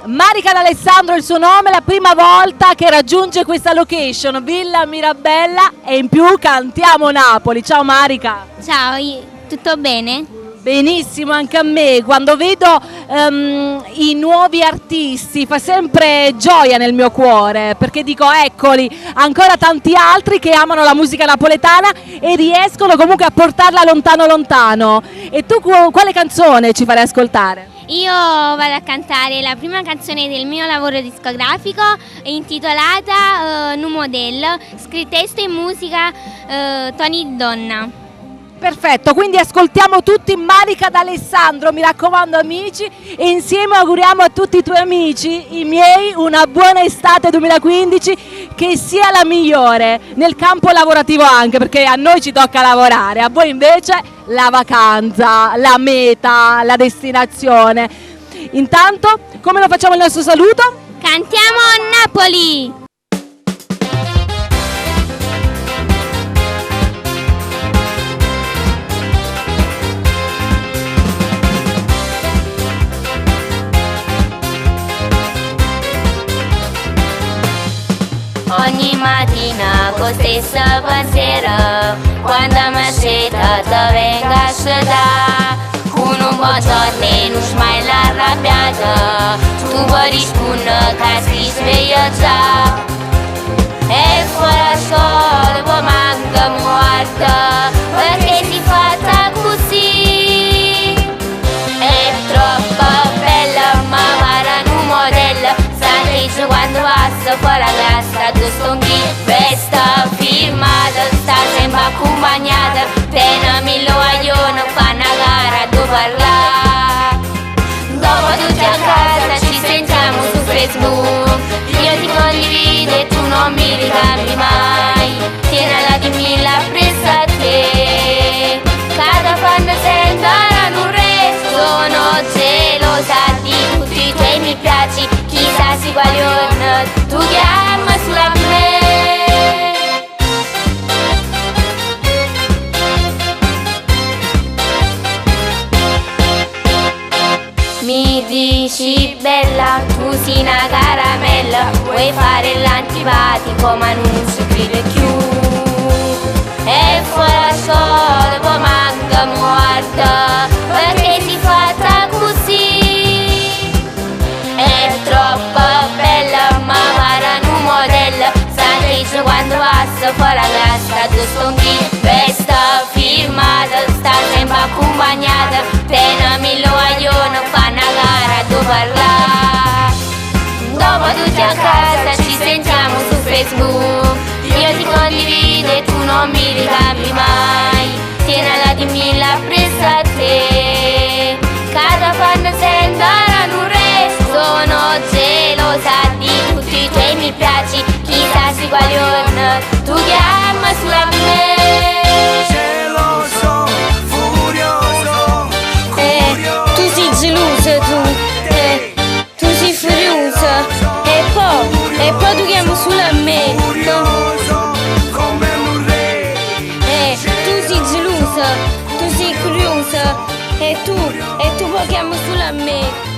Marica D'Alessandro è il suo nome, è la prima volta che raggiunge questa location, Villa Mirabella, e in più cantiamo Napoli. Ciao Marica. Ciao, tutto bene? Benissimo, anche a me. Quando vedo i nuovi artisti fa sempre gioia nel mio cuore, perché dico eccoli, ancora tanti altri che amano la musica napoletana e riescono comunque a portarla lontano lontano. E tu quale canzone ci farei ascoltare? Io vado a cantare la prima canzone del mio lavoro discografico intitolata Nu Model, testo e musica Tony Donna. Perfetto, quindi ascoltiamo tutti Marica D'Alessandro, mi raccomando amici, e insieme auguriamo a tutti i tuoi amici, i miei, una buona estate 2015, che sia la migliore nel campo lavorativo anche, perché a noi ci tocca lavorare, a voi invece la vacanza, la meta, la destinazione. Intanto, come lo facciamo il nostro saluto? Cantiamo Napoli! Ogni mattina con stesso pensiero, quando mi seta ti vengo a scegliere, con un buongiorno e non mai l'arrabbiata, tu vuoi rispondere che si sveglia già. E fuori a scuola poi manca morta, perché si fatta così. È troppo bella, ma pare un modello, sa quando passa fuori la classe, tu stonchi, vesta firmata, sta sempre accompagnata, tenami lo aglione, fa una gara, tu parlare. Dopo tutti a casa ci sentiamo su Facebook, io ti condivido e tu non mi ricambi mai, tienila di mille appresso a te, cada quando sento non resto, sono gelosa di tutti i tuoi mi piaci, chissà si guaglione, tu chiama sulla me. Mi dici bella, tu sei una caramella, vuoi fare l'antipatico ma non si crede più. E fuori a scuola poi manca morta, perché si fatta così. È troppo bella, ma pare un modello, sa quando passa fuori la classe, tu stonchi, vesta firmata, sta sempre accompagnata, tenami lo aglione, fa una gara, tu parlare. Dopo tutti a casa ci sentiamo su Facebook, io ti condivido e tu non mi ricambi mai, tienila di mille appresso a te, cada quando sento non resto, sono gelosa di tutti i tuoi mi piaci, chissà si guaglione, tu chiama sulla me. Geloso, furioso, curioso, Tu sei gelosa tu sei furiosa, e poi tu chiami sulla me. curioso, come un re. Tu sei gelosa, tu sei curiosa, e tu poi chiami sulla me.